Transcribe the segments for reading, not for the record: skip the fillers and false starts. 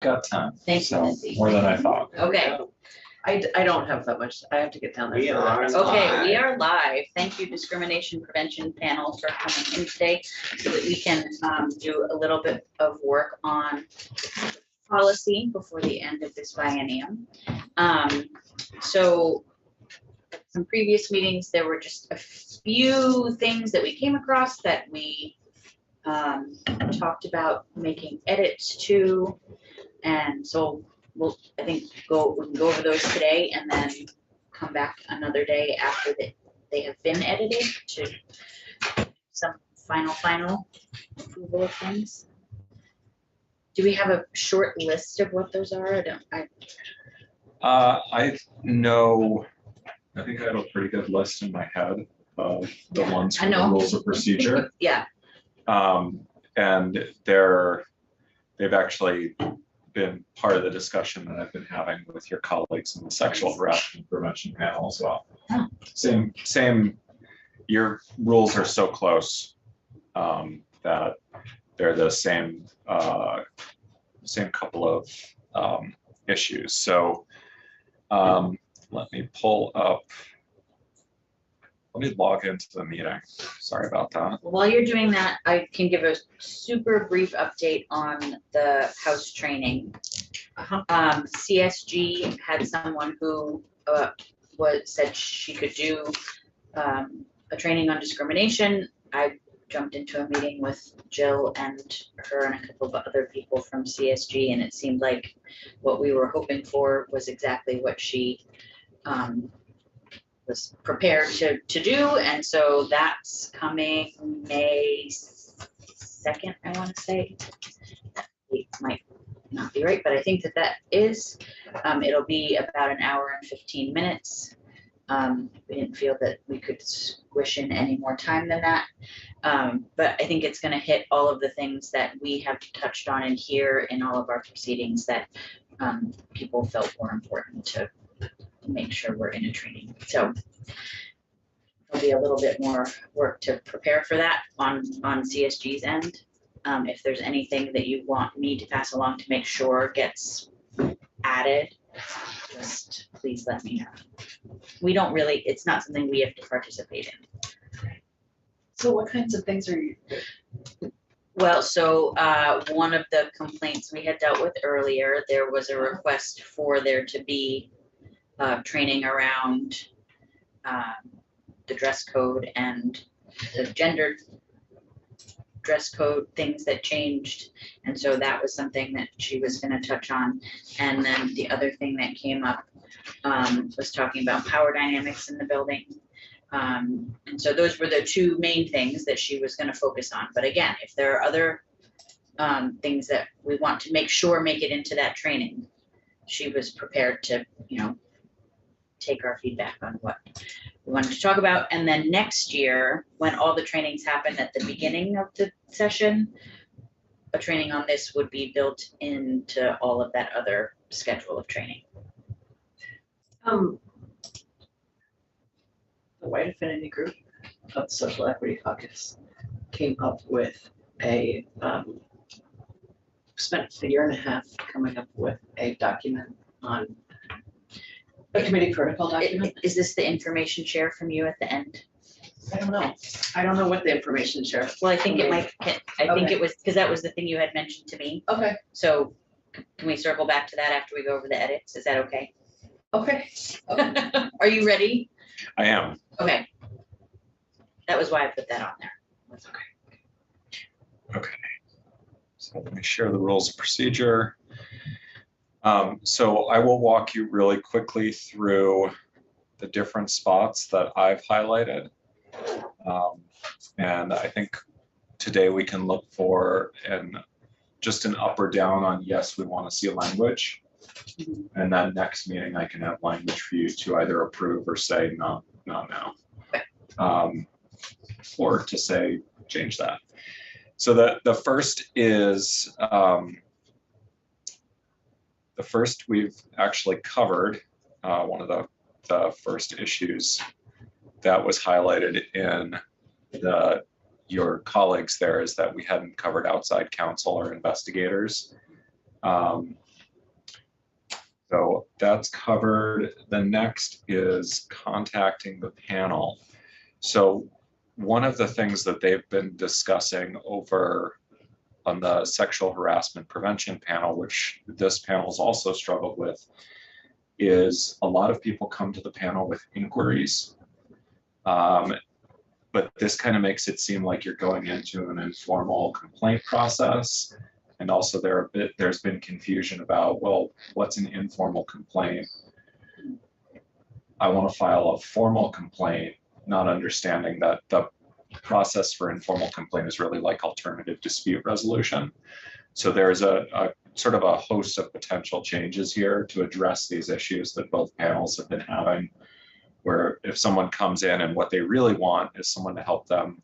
Got 10. Thank you, So Lindsay. more than I thought. Okay. I don't have that much. I have to get down there. We for that. are Okay, we are live. Thank you, Discrimination Prevention Panel, for coming in today so that we can do a little bit of work on policy before the end of this biennium. So some previous meetings, there were just a few things that we came across that we talked about making edits to. And so we'll, I think, we can go over those today and then come back another day after they have been edited to some final approval of things. Do we have a short list of what those are? I know, I think I have a pretty good list in my head of the ones for the rules of procedure. Yeah. And they've actually been part of the discussion that I've been having with your colleagues in the sexual harassment prevention panel as well. Oh. Same, your rules are so close that they're the same couple of issues. So let me pull up, let me log into the meeting. Sorry about that. While you're doing that, I can give a super brief update on the house training. CSG had someone who said she could do a training on discrimination. I jumped into a meeting with Jill and her and a couple of other people from CSG, and it seemed like what we were hoping for was exactly what she was prepared to do. And so that's coming May 2nd, I want to say. It might not be right, but I think that is. It'll be about an hour and 15 minutes. We didn't feel that we could squish in any more time than that. But I think it's going to hit all of the things that we have touched on in here in all of our proceedings that people felt were important to make sure we're in a training. So there'll be a little bit more work to prepare for that on CSG's end. If there's anything that you want me to pass along to make sure gets added, just please let me know. We don't really, it's not something we have to participate in. So what kinds of things are you? Well, so one of the complaints we had dealt with earlier, there was a request for there to be training around the dress code and the gender dress code, things that changed. And so that was something that she was going to touch on. And then the other thing that came up was talking about power dynamics in the building. And so those were the two main things that she was going to focus on. But again, if there are other things that we want to make sure make it into that training, she was prepared to, take our feedback on what we wanted to talk about. And then next year, when all the trainings happen at the beginning of the session, a training on this would be built into all of that other schedule of training. The White Affinity Group of the Social Equity Caucus came up with spent a year and a half coming up with a document on a committee protocol document. Is this the information share from you at the end? I don't know. I don't know what the information share. Well, I think it might, I think it was, because that was the thing you had mentioned to me. Okay. So can we circle back to that after we go over the edits? Is that okay? Okay. Are you ready? I am. Okay. That was why I put that on there. That's okay. Okay. So let me share the rules of procedure. So I will walk you really quickly through the different spots that I've highlighted. And I think today we can look for just an up or down on yes, we want to see language. And then next meeting I can have language for you to either approve or say no, or to say change that. So the first is the first we've actually covered. One of the first issues that was highlighted in your colleagues there is that we hadn't covered outside counsel or investigators. So that's covered. The next is contacting the panel. So one of the things that they've been discussing over on the sexual harassment prevention panel, which this panel has also struggled with, is a lot of people come to the panel with inquiries. But this kind of makes it seem like you're going into an informal complaint process. And also there's been confusion about, well, what's an informal complaint? I want to file a formal complaint, not understanding that the process for informal complaint is really like alternative dispute resolution. So there's a sort of a host of potential changes here to address these issues that both panels have been having, where if someone comes in and what they really want is someone to help them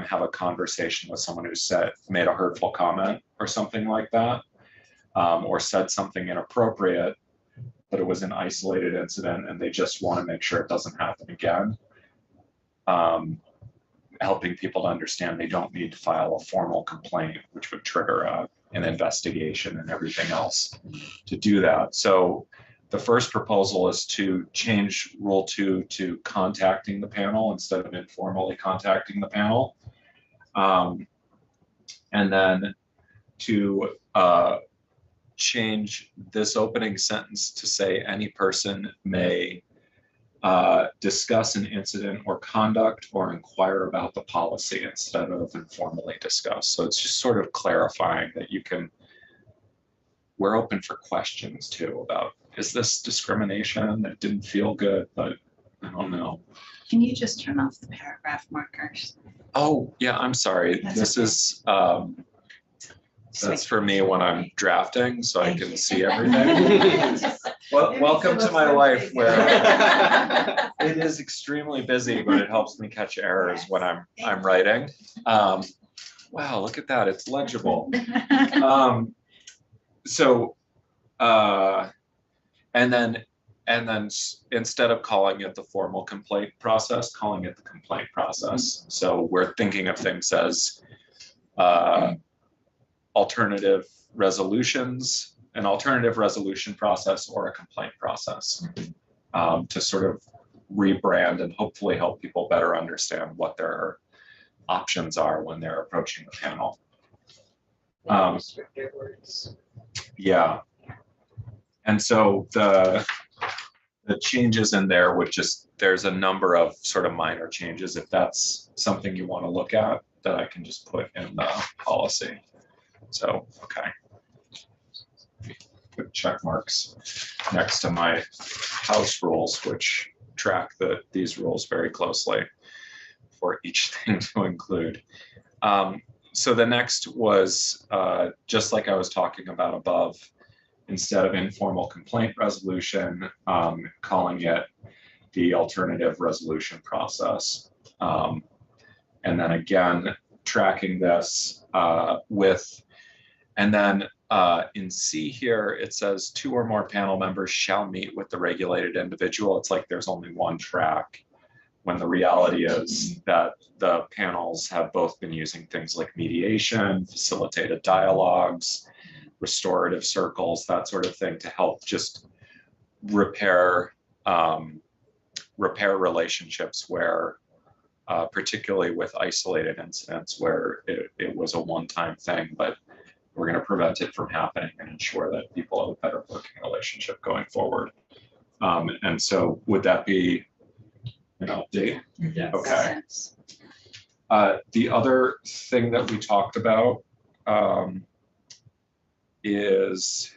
have a conversation with someone who made a hurtful comment or something like that, or said something inappropriate, but it was an isolated incident and they just want to make sure it doesn't happen again. Helping people to understand they don't need to file a formal complaint, which would trigger an investigation and everything else to do that. So the first proposal is to change Rule 2 to contacting the panel instead of informally contacting the panel. And then to change this opening sentence to say any person may discuss an incident or conduct or inquire about the policy instead of informally discuss. So it's just sort of clarifying that we're open for questions too about, is this discrimination? That didn't feel good, but I don't know. Can you just turn off the paragraph markers? Oh, yeah, I'm sorry. This is, that's for me when I'm drafting, so I can see everything. Well, welcome to my life where it is extremely busy, but it helps me catch errors when I'm writing. Wow, look at that, it's legible. And then instead of calling it the formal complaint process, calling it the complaint process. So we're thinking of things as alternative resolutions, an alternative resolution process or a complaint process, to sort of rebrand and hopefully help people better understand what their options are when they're approaching the panel. Yeah. And so the changes in there would there's a number of sort of minor changes. If that's something you want to look at, that I can just put in the policy. So, okay. Put check marks next to my house rules, which track these rules very closely for each thing to include. So the next was, just like I was talking about above, instead of informal complaint resolution, calling it the alternative resolution process. And then again, tracking this and then in C here, it says 2 or more panel members shall meet with the regulated individual. It's like there's only one track, when the reality is that the panels have both been using things like mediation, facilitated dialogues, restorative circles, that sort of thing, to help just repair relationships where, particularly with isolated incidents where it was a one-time thing, but we're going to prevent it from happening and ensure that people have a better working relationship going forward. And so would that be an update? Yes. Okay. The other thing that we talked about is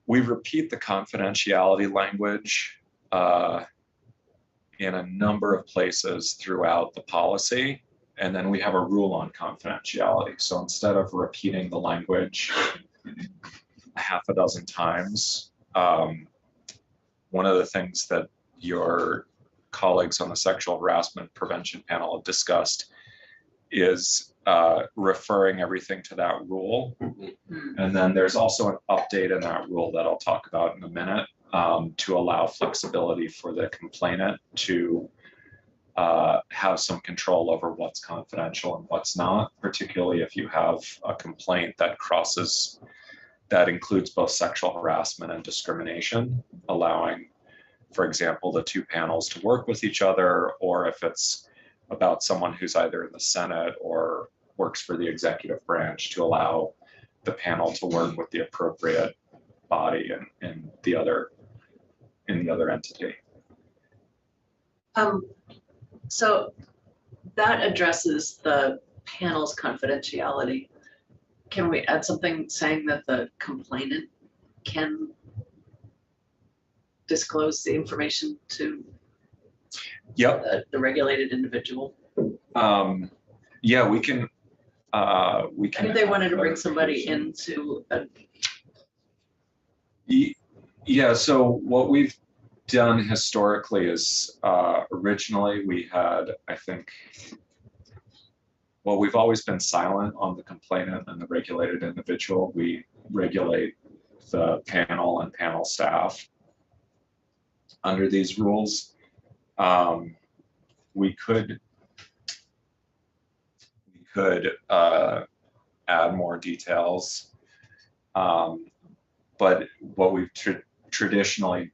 we repeat the confidentiality language in a number of places throughout the policy, and then we have a rule on confidentiality. So instead of repeating the language a half a dozen times, one of the things that your colleagues on the sexual harassment prevention panel have discussed is referring everything to that rule. And then there's also an update in that rule that I'll talk about in a minute, to allow flexibility for the complainant to have some control over what's confidential and what's not, particularly if you have a complaint that crosses that includes both sexual harassment and discrimination, allowing, for example, the two panels to work with each other, or if it's about someone who's either in the Senate or works for the executive branch, to allow the panel to work with the appropriate body in the other entity. So that addresses the panel's confidentiality. Can we add something saying that the complainant can disclose the information to the regulated individual? Yeah, we can. We can. And if they wanted to bring somebody into a. Yeah, so what we've done historically is originally we had, I think, well, we've always been silent on the complainant and the regulated individual. We regulate the panel and panel staff under these rules. We could add more details, but what we've traditionally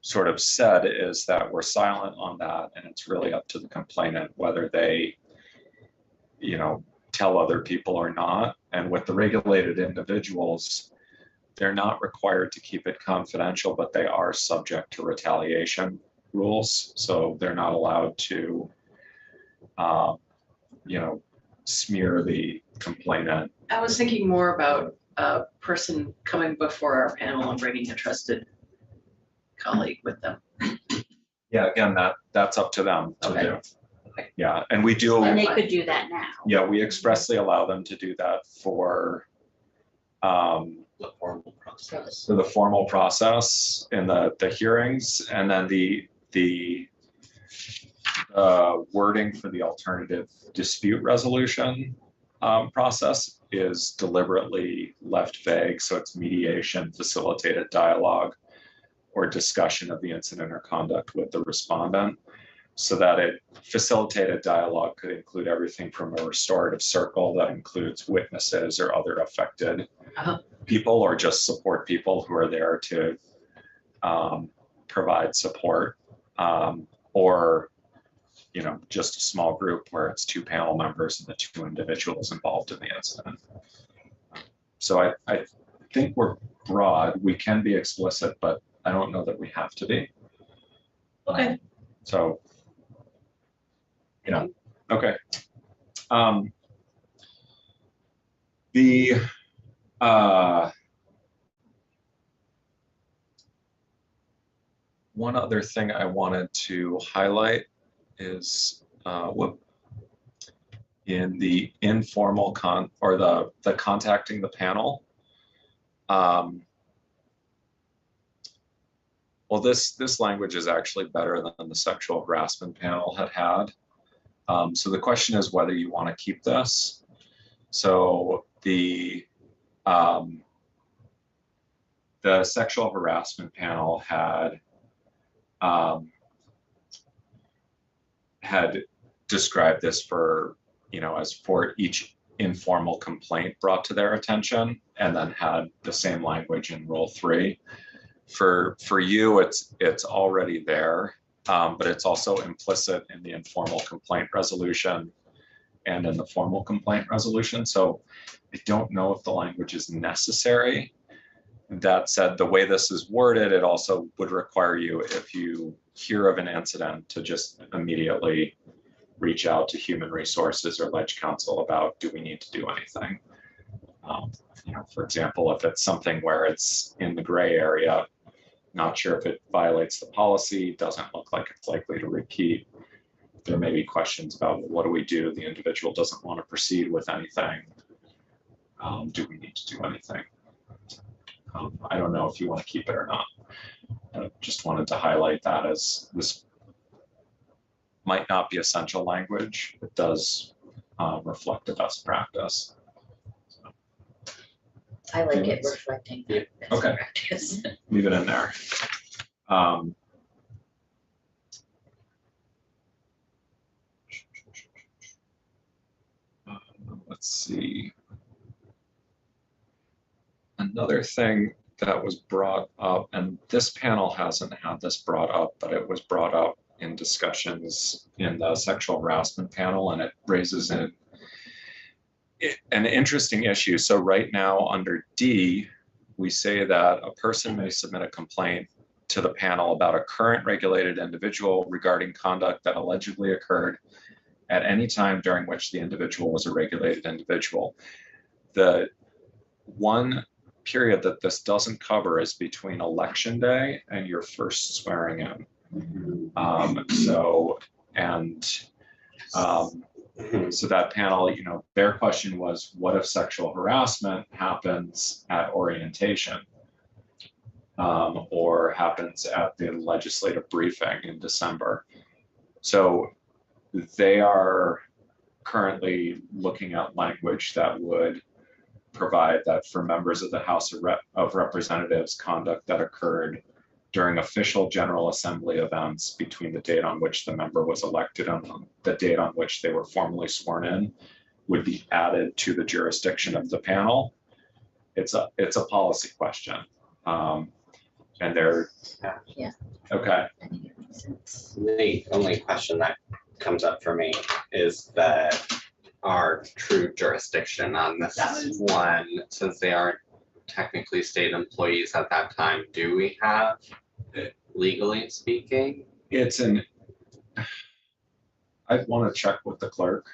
sort of said is that we're silent on that, and it's really up to the complainant whether they, tell other people or not. And with the regulated individuals, they're not required to keep it confidential, but they are subject to retaliation rules. So they're not allowed to, smear the complainant. I was thinking more about a person coming before our panel and bringing a trusted colleague with them. Yeah, again, that's up to them to Okay. do. Okay. Yeah, and we do. And they could do that now. Yeah, we expressly allow them to do that for The formal process. the formal process in the hearings, and then the wording for the alternative dispute resolution process is deliberately left vague. So it's mediation, facilitated dialogue, or discussion of the incident or conduct with the respondent, so that it facilitated dialogue could include everything from a restorative circle that includes witnesses or other affected people, or just support people who are there to provide support, or just a small group where it's two panel members and the two individuals involved in the incident. So I think we're broad. We can be explicit, but I don't know that we have to be. Okay. So, okay. The one other thing I wanted to highlight is in the informal the contacting the panel. Well, this language is actually better than the sexual harassment panel had. So the question is whether you want to keep this. So the sexual harassment panel had described this for, as for each informal complaint brought to their attention, and then had the same language in Rule 3. For you, it's already there, but it's also implicit in the informal complaint resolution and in the formal complaint resolution. So I don't know if the language is necessary. That said, the way this is worded, it also would require you, if you hear of an incident, to just immediately reach out to human resources or ledge counsel about, do we need to do anything? For example, if it's something where it's in the gray area, not sure if it violates the policy, doesn't look like it's likely to repeat, there may be questions about, what do we do? The individual doesn't want to proceed with anything. Do we need to do anything? I don't know if you want to keep it or not. I just wanted to highlight that, as this might not be essential language. It does reflect a best practice. I like it reflecting that best Okay. practice. Leave it in there. Let's see. And Another thing that was brought up, and this panel hasn't had this brought up, but it was brought up in discussions in the sexual harassment panel, and it raises an interesting issue. So right now under D, we say that a person may submit a complaint to the panel about a current regulated individual regarding conduct that allegedly occurred at any time during which the individual was a regulated individual. The one period that this doesn't cover is between election day and your first swearing in. So that panel, their question was, what if sexual harassment happens at orientation or happens at the legislative briefing in December? So they are currently looking at language that would provide that for members of the House of Representatives, conduct that occurred during official General Assembly events between the date on which the member was elected and the date on which they were formally sworn in would be added to the jurisdiction of the panel. It's a policy question. And they're, Yeah. Okay. The only question that comes up for me is that our true jurisdiction on this one, since they aren't technically state employees at that time, do we have, legally speaking? I'd want to check with the clerk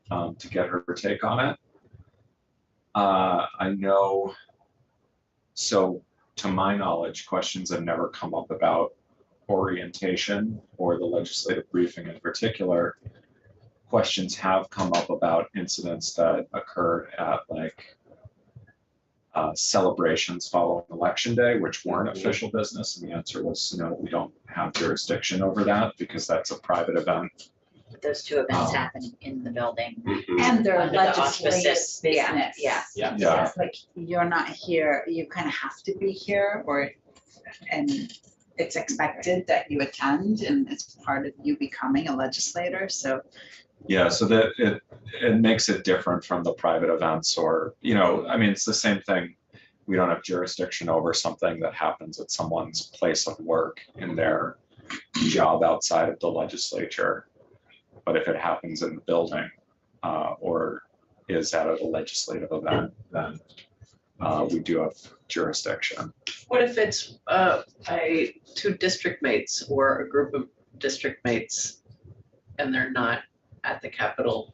to get her take on it. I know, so to my knowledge, questions have never come up about orientation or the legislative briefing in particular. Questions have come up about incidents that occurred at celebrations following election day, which weren't official business. And the answer was no, we don't have jurisdiction over that because that's a private event. Those two events happening in the building. And they're Under the legislative auspices, business. yeah. Yeah. It's like you're not here, you kind of have to be here, and it's expected that you attend, and it's part of you becoming a legislator, so. Yeah, so that it makes it different from the private events or, it's the same thing. We don't have jurisdiction over something that happens at someone's place of work in their job outside of the legislature. But if it happens in the building or is at a legislative event, then we do have jurisdiction. What if it's two district mates or a group of district mates and they're not at the Capitol?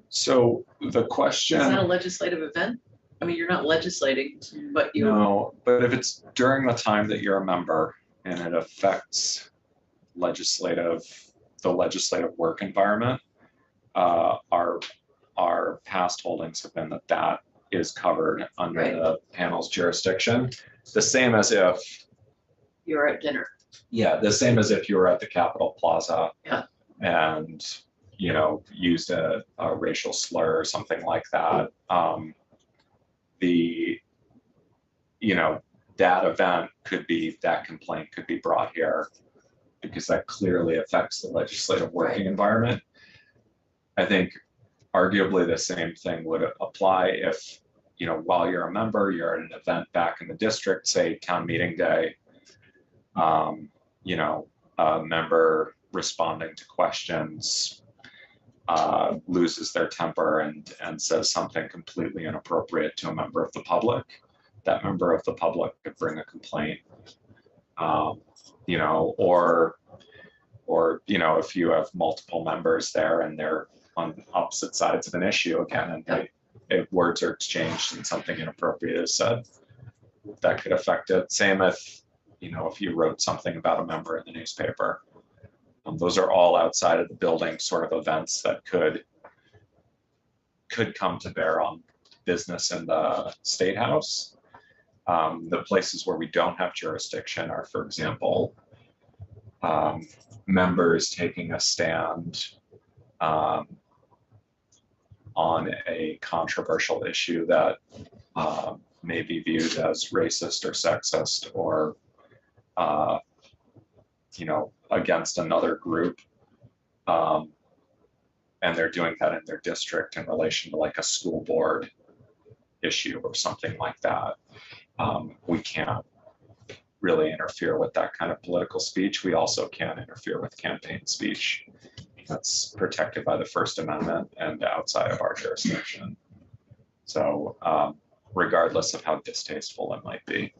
So the Is that a question, legislative event? I mean, you're not legislating, but you. no, but if it's during the time that you're a member and it affects the legislative work environment, our past holdings have been that is covered under Right. the panel's jurisdiction. The same as if, You're at dinner. the same as if you were at the Capitol Plaza. Yeah. And, used a racial slur or something like that. That complaint could be brought here because that clearly affects the legislative working environment. I think arguably the same thing would apply if, while you're a member, you're at an event back in the district, say town meeting day, a member responding to questions loses their temper and says something completely inappropriate to a member of the public. That member of the public could bring a complaint, or if you have multiple members there and they're on opposite sides of an issue again, and if words are exchanged and something inappropriate is said, that could affect it. Same if you wrote something about a member in the newspaper. Those are all outside of the building sort of events that could come to bear on business in the State House. The places where we don't have jurisdiction are, for example, members taking a stand on a controversial issue that may be viewed as racist or sexist or against another group. And they're doing that in their district in relation to like a school board issue or something like that. we can't really interfere with that kind of political speech. We also can't interfere with campaign speech. That's protected by the First Amendment and outside of our jurisdiction. So regardless of how distasteful it might be.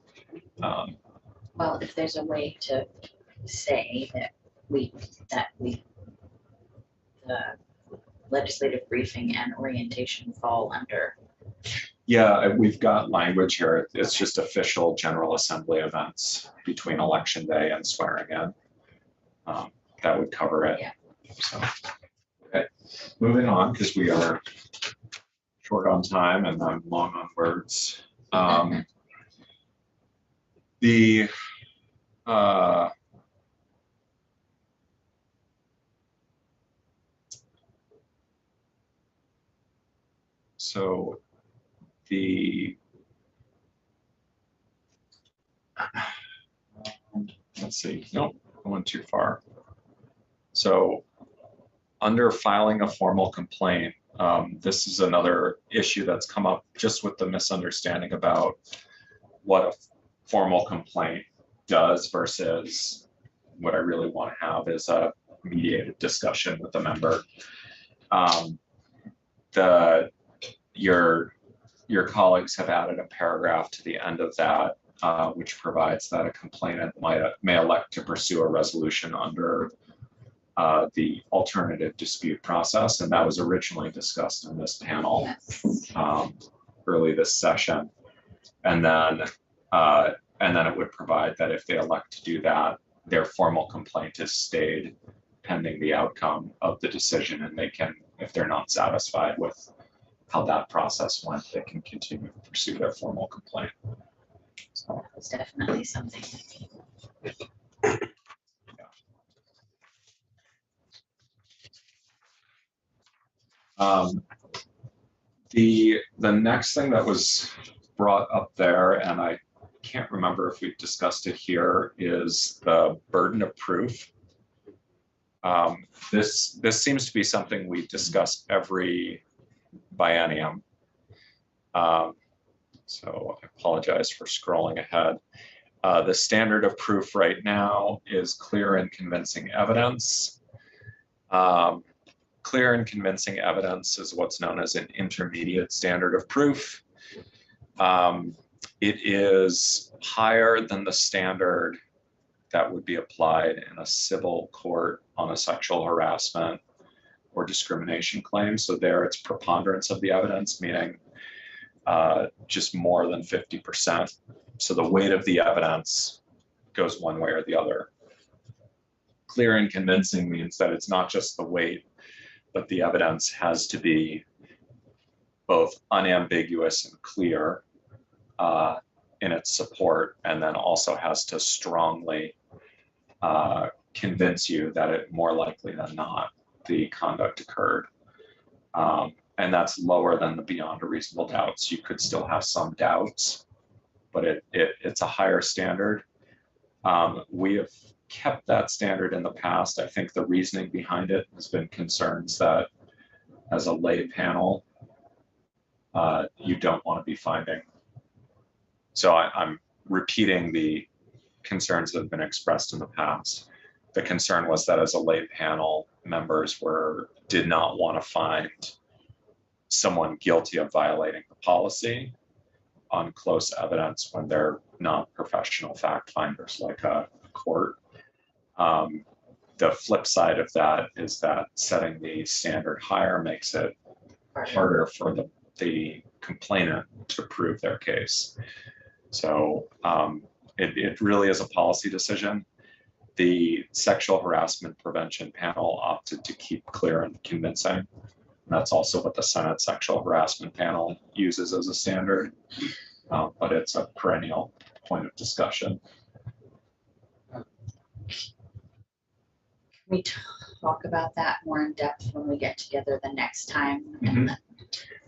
Well, if there's a way to say that the legislative briefing and orientation fall under. Yeah, we've got language here. It's just official General Assembly events between Election Day and swearing in. That would cover it. Yeah. So, okay, moving on, because we are short on time and I'm long on words. The so the let's see, nope, I went too far. So under filing a formal complaint, this is another issue that's come up just with the misunderstanding about what a formal complaint does versus what I really want to have is a mediated discussion with the member. Your colleagues have added a paragraph to the end of that, which provides that a complainant may elect to pursue a resolution under the alternative dispute process, and that was originally discussed in this panel. Yes. Early this session, and then it would provide that if they elect to do that, their formal complaint is stayed pending the outcome of the decision, and they can, if they're not satisfied with how that process went, they can continue to pursue their formal complaint. So It's definitely something. The next thing that was brought up there, and I can't remember if we discussed it here, is the burden of proof. This seems to be something we discuss every biennium. So I apologize for scrolling ahead. The standard of proof right now is clear and convincing evidence. Clear and convincing evidence is what's known as an intermediate standard of proof. It is higher than the standard that would be applied in a civil court on a sexual harassment or discrimination claim. So there it's preponderance of the evidence, meaning just more than 50%. So the weight of the evidence goes one way or the other. Clear and convincing means that it's not just the weight, but the evidence has to be both unambiguous and clear in its support, and then also has to strongly convince you that it more likely than not the conduct occurred. And that's lower than the beyond a reasonable doubt. So you could still have some doubts, but it's a higher standard. We have kept that standard in the past. I think the reasoning behind it has been concerns that as a lay panel, you don't want to be finding. So I'm repeating the concerns that have been expressed in the past. The concern was that as a lay panel, members did not want to find someone guilty of violating the policy on close evidence when they're not professional fact finders like a court. The flip side of that is that setting the standard higher makes it harder for the complainant to prove their case. So it really is a policy decision. The sexual harassment prevention panel opted to keep clear and convincing. And that's also what the Senate sexual harassment panel uses as a standard, but it's a perennial point of discussion. Can we talk about that more in depth when we get together the next time? Mhm.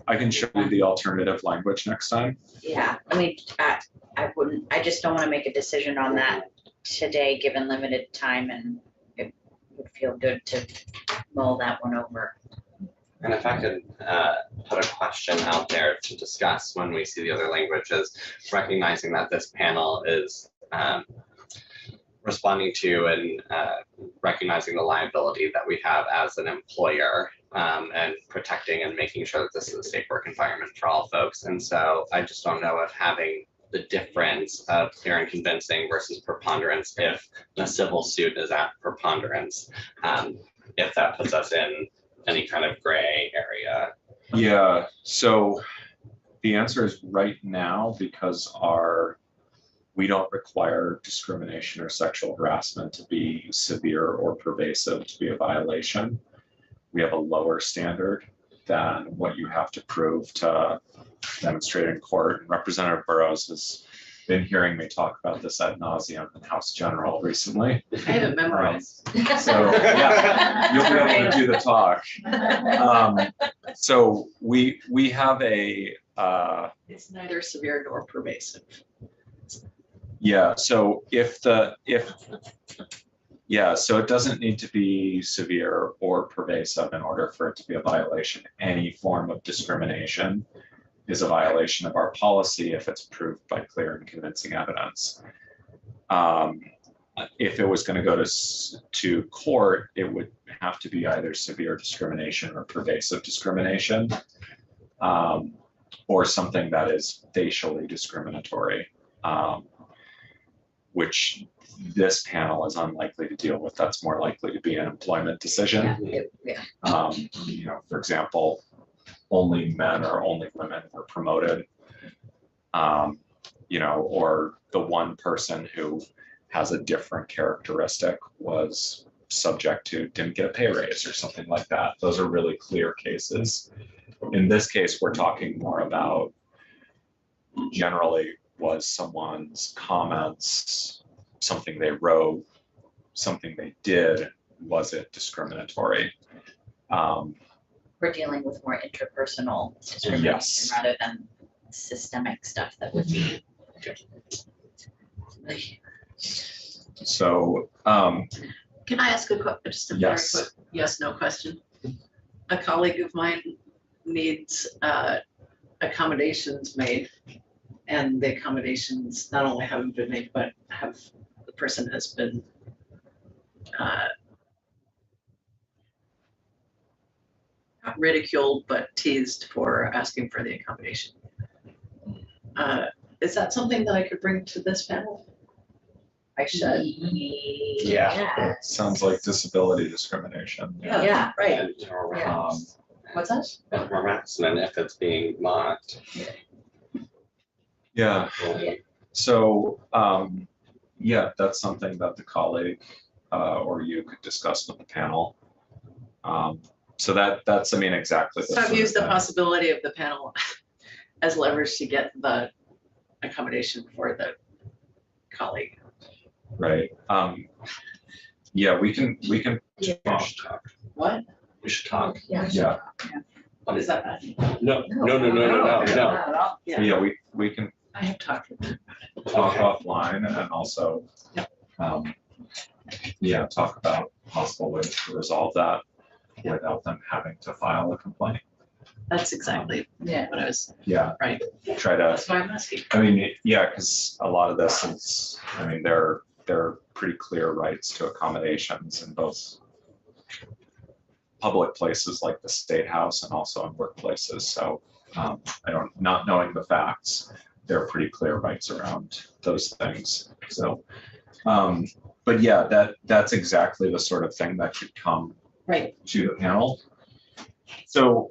I can show you the alternative language next time. Yeah, I mean, I just don't want to make a decision on that today, given limited time, and it would feel good to mull that one over. And if I could put a question out there to discuss when we see the other languages, recognizing that this panel is responding to and recognizing the liability that we have as an employer and protecting and making sure that this is a safe work environment for all folks. And so I just don't know if having the difference of clear and convincing versus preponderance, if the civil suit is at preponderance, if that puts us in any kind of gray area. Yeah, so the answer is right now, because we don't require discrimination or sexual harassment to be severe or pervasive to be a violation. We have a lower standard than what you have to prove to demonstrate in court. And Representative Burrows has been hearing me talk about this ad nauseum in House General recently. I have it memorized. So yeah, you'll be able to do the talk. So we have a It's neither severe nor pervasive. yeah. So so it doesn't need to be severe or pervasive in order for it to be a violation. Any form of discrimination is a violation of our policy if it's proved by clear and convincing evidence. If it was going to go to court, it would have to be either severe discrimination or pervasive discrimination, or something that is facially discriminatory, which this panel is unlikely to deal with. That's more likely to be an employment decision. Yeah. For example, only men or only women were promoted, or the one person who has a different characteristic was didn't get a pay raise or something like that. Those are really clear cases. In this case, we're talking more about generally was someone's comments, something they wrote, something they did, was it discriminatory? We're dealing with more interpersonal discrimination Yes. rather than systemic stuff that would be. So, Can I ask just a very Yes. quick yes/no question? A colleague of mine needs accommodations made, and the accommodations not only haven't been made, but the person has been not ridiculed, but teased for asking for the accommodation. Is that something that I could bring to this panel? I should. Yeah. sounds like disability discrimination. Yeah. Right. And or Yeah. What's that? harassment if it's being mocked. Yeah. So, that's something that the colleague or you could discuss with the panel. So that's exactly. So I've used the possibility of the panel as leverage to get the accommodation for the colleague. Right. We can. We should talk. What? We should talk. Yeah. What is that? No. Yeah. We can I have talked with them. talk offline and also. Talk about possible ways to resolve that without them having to file a complaint. That's exactly Yeah. what I was, Yeah. right. Try to. That's why I'm asking. Because a lot of this is, there are pretty clear rights to accommodations in both public places like the State House and also in workplaces. So not knowing the facts, there are pretty clear rights around those things. So, but that's exactly the sort of thing that could come Right. to the panel. So,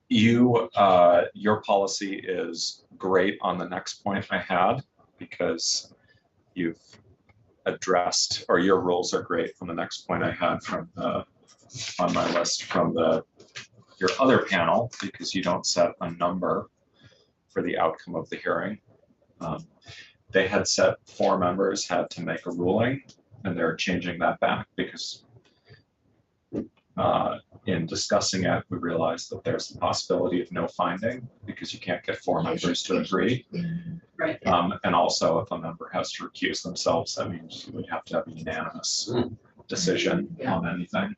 your policy is great on the next point I had, because you've addressed, or your rules are great from the next point I had on my list from your other panel, because you don't set a number for the outcome of the hearing. They had set 4 members had to make a ruling, and they're changing that back because in discussing it, we realized that there's the possibility of no finding because you can't get 4 members to agree. Right. And also, if a member has to recuse themselves, that means you would have to have a unanimous decision on anything.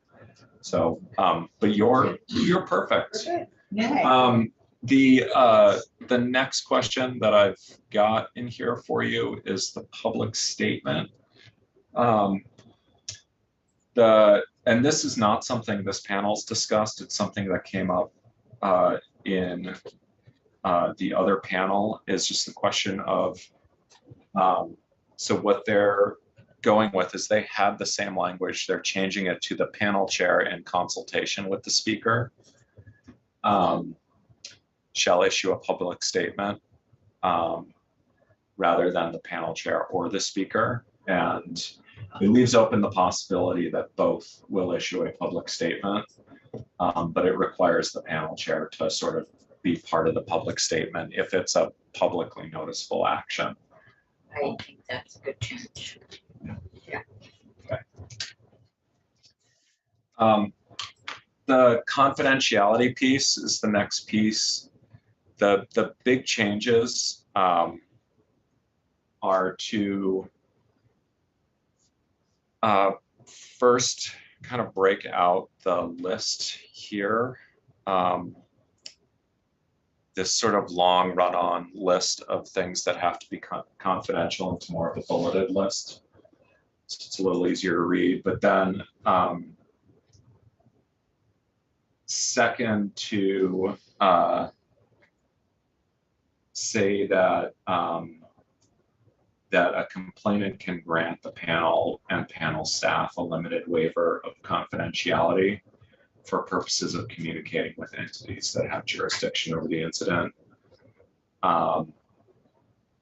So, but you're perfect. Okay. Yay. The next question that I've got in here for you is the public statement. And this is not something this panel's discussed. It's something that came up in the other panel, is just the question of, so what they're going with is they had the same language. They're changing it to the panel chair in consultation with the speaker. Shall issue a public statement rather than the panel chair or the speaker. And it leaves open the possibility that both will issue a public statement, but it requires the panel chair to sort of be part of the public statement if it's a publicly noticeable action. I think that's a good change. The confidentiality piece is the next piece. The big changes are to first kind of break out the list here. This sort of long run-on list of things that have to be confidential into more of a bulleted list. So it's a little easier to read, but then second to say that that a complainant can grant the panel and panel staff a limited waiver of confidentiality for purposes of communicating with entities that have jurisdiction over the incident.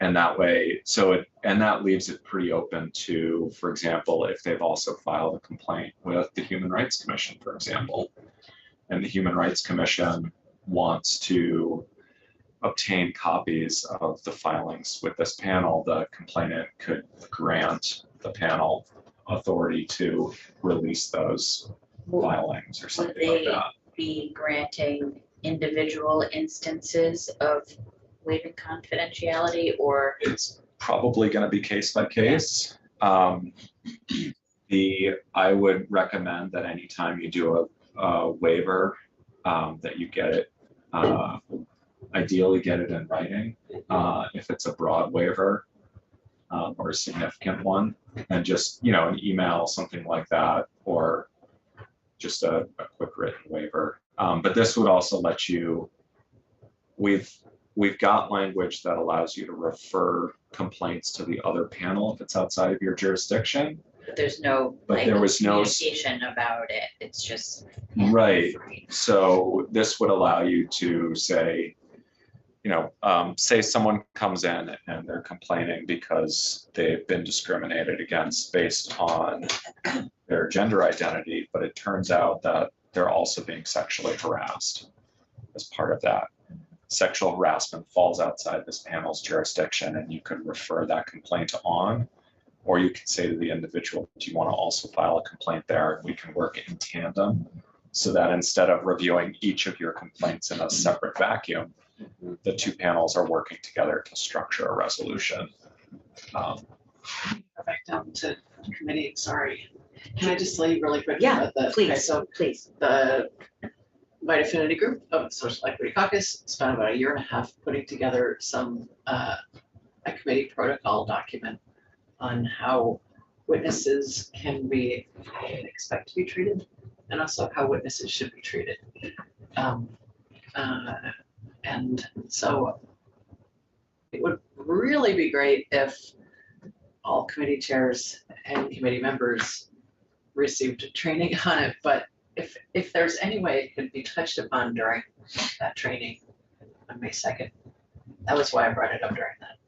And that way, and that leaves it pretty open to, for example, if they've also filed a complaint with the Human Rights Commission, for example, and the Human Rights Commission wants to obtain copies of the filings with this panel, the complainant could grant the panel authority to release those filings or Would something like they that. be granting individual instances of waiving confidentiality, or? It's probably going to be case by case. I would recommend that anytime you do a waiver, that you get it, ideally get it in writing, if it's a broad waiver or a significant one, and just, an email, something like that, or just a quick written waiver. But this would also let you, we've got language that allows you to refer complaints to the other panel if it's outside of your jurisdiction. But there's no, But there was no communication about it, it's just. Right. So this would allow you to say, say someone comes in and they're complaining because they've been discriminated against based on their gender identity, but it turns out that they're also being sexually harassed as part of that. Sexual harassment falls outside this panel's jurisdiction, and you can refer that complaint on, or you can say to the individual, do you want to also file a complaint there? We can work in tandem so that instead of reviewing each of your complaints in a separate vacuum, the two panels are working together to structure a resolution. Go back down to committee, sorry. Can I just say really quick? Yeah, about the, please, okay, so please. the White Affinity Group of the Social Equity Caucus spent about 1.5 years putting together some a committee protocol document on how witnesses can be expect to be treated, and also how witnesses should be treated. And so it would really be great if all committee chairs and committee members received training on it, but if there's any way it could be touched upon during that training on May 2nd, that was why I brought it up during that.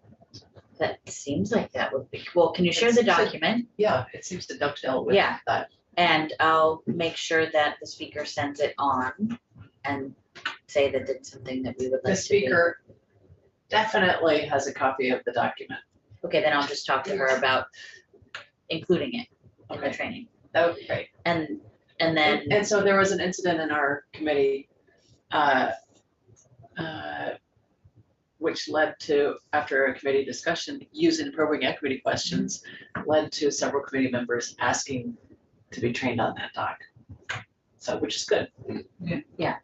That seems like that would be, well, can you share the document? Yeah, it seems to dovetail with Yeah. that. And I'll make sure that the speaker sends it on and say that it's something that we would The like to do. speaker definitely has a copy of the document. Okay, then I'll just talk to her about including it in the Okay. training. That would be great. And then, And so there was an incident in our committee, which led to, after a committee discussion, using and probing equity questions, led to several committee members asking to be trained on that doc. So, which is good. Yeah.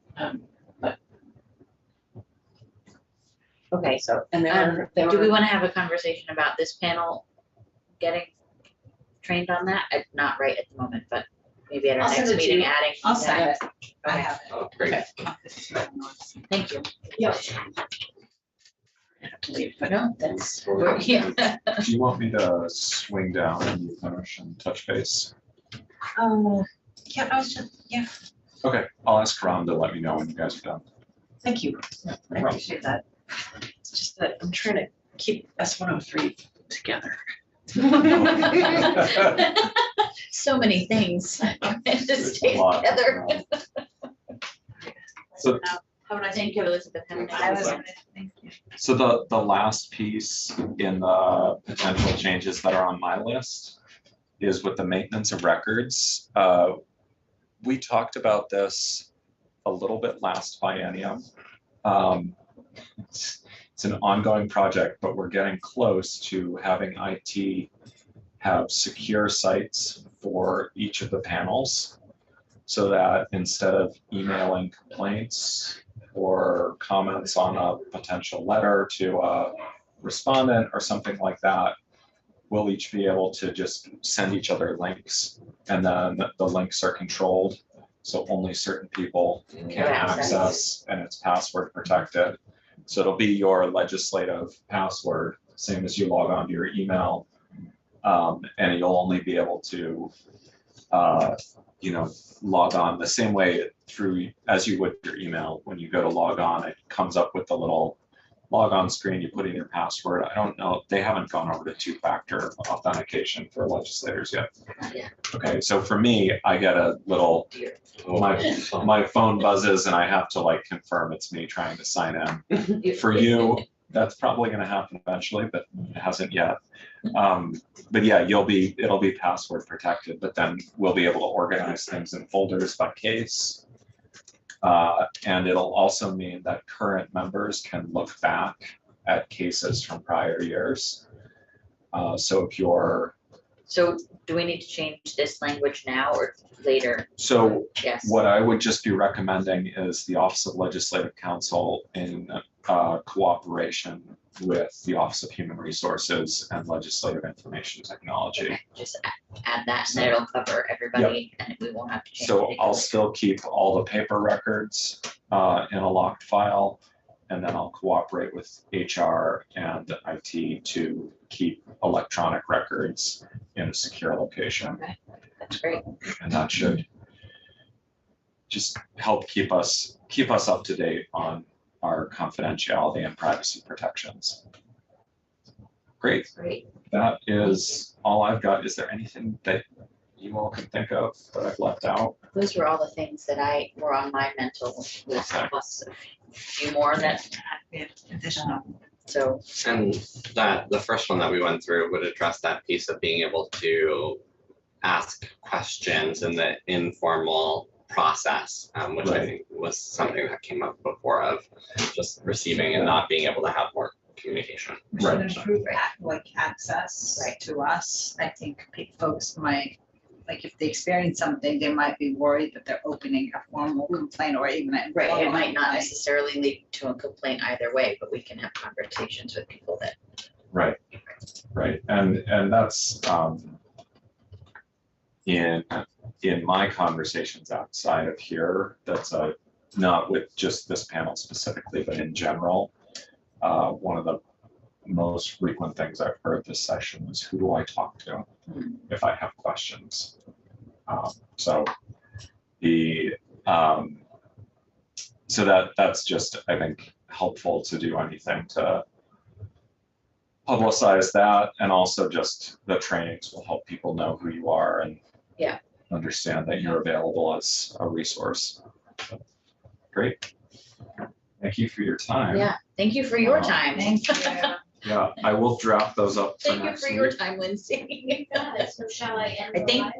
But, Okay, so and there do we were, want to have a conversation about this panel getting trained on that? Not right at the moment, but maybe at our I'll send next it to meeting, you. adding. I'll send it. I Okay. have it. Oh, great. okay, Thank you. Yep. No, that's, We're- yeah. Do you want me to swing down and you finish and touch base? Yeah, I was just, yeah, Okay, I'll ask Ron to let me know when you guys are done. thank you. I problem. appreciate that. it's just that I'm trying to keep S103 together. So many things to There's stay a lot. together. So, How would I Thank you, Elizabeth. Have a nice I was, day. thank you. so the last piece in the potential changes that are on my list is with the maintenance of records. We talked about this a little bit last biennium. It's an ongoing project, but we're getting close to having IT have secure sites for each of the panels, so that instead of emailing complaints or comments on a potential letter to a respondent or something like that, we'll each be able to just send each other links, and then the links are controlled, so only certain people can access, and it's password protected. So it'll be your legislative password, same as you log on to your email. And you'll only be able to, log on the same way through as you would your email. When you go to log on, it comes up with the little log on screen, you put in your password. I don't know, they haven't gone over to two-factor authentication for legislators yet. Yeah. Okay, so for me, I get a little, my phone buzzes and I have to like confirm it's me trying to sign in. For you, that's probably gonna happen eventually, but it hasn't yet. But yeah, it'll be password protected, but then we'll be able to organize things in folders by case. And it'll also mean that current members can look back at cases from prior years. So if you're, So do we need to change this language now or later? so Yes. what I would just be recommending is the Office of Legislative Counsel in cooperation with the Office of Human Resources and Legislative Information Technology. Okay, just add that and it'll cover everybody and we won't have to change So anything. I'll still keep all the paper records in a locked file, and then I'll cooperate with HR and IT to keep electronic records in a secure location. Okay, that's great. And that should just help keep us up to date on our confidentiality and privacy protections. Great, Great. that is all I've got. Is there anything that you all can think of that I've left out? Those were all the things that were on my mental list, plus a few more that, We have additional. so, And that, the first one that we went through would address that piece of being able to ask questions in the informal process, which I Right. think was something that came up before of just receiving and not being able to have more communication. We should Right. improve like access Right. to us. I think folks might, like if they experience something, they might be worried that they're opening a formal complaint or even a. right, it informal might not complaint. necessarily lead to a complaint either way, but we can have conversations with people that. Right, right, and that's in my conversations outside of here, that's not with just this panel specifically, but in general. One of the most frequent things I've heard this session is, who do I talk to if I have questions? So that's just, I think, helpful to do anything to publicize that, and also just the trainings will help people know who you are and Yeah. understand that you're available as a resource. Great. Thank you for your time. Yeah, thank you for your time. Thank you. Yeah, I will draft those up for Thank you next for your week. time, Lindsay. So shall I end? I the think live?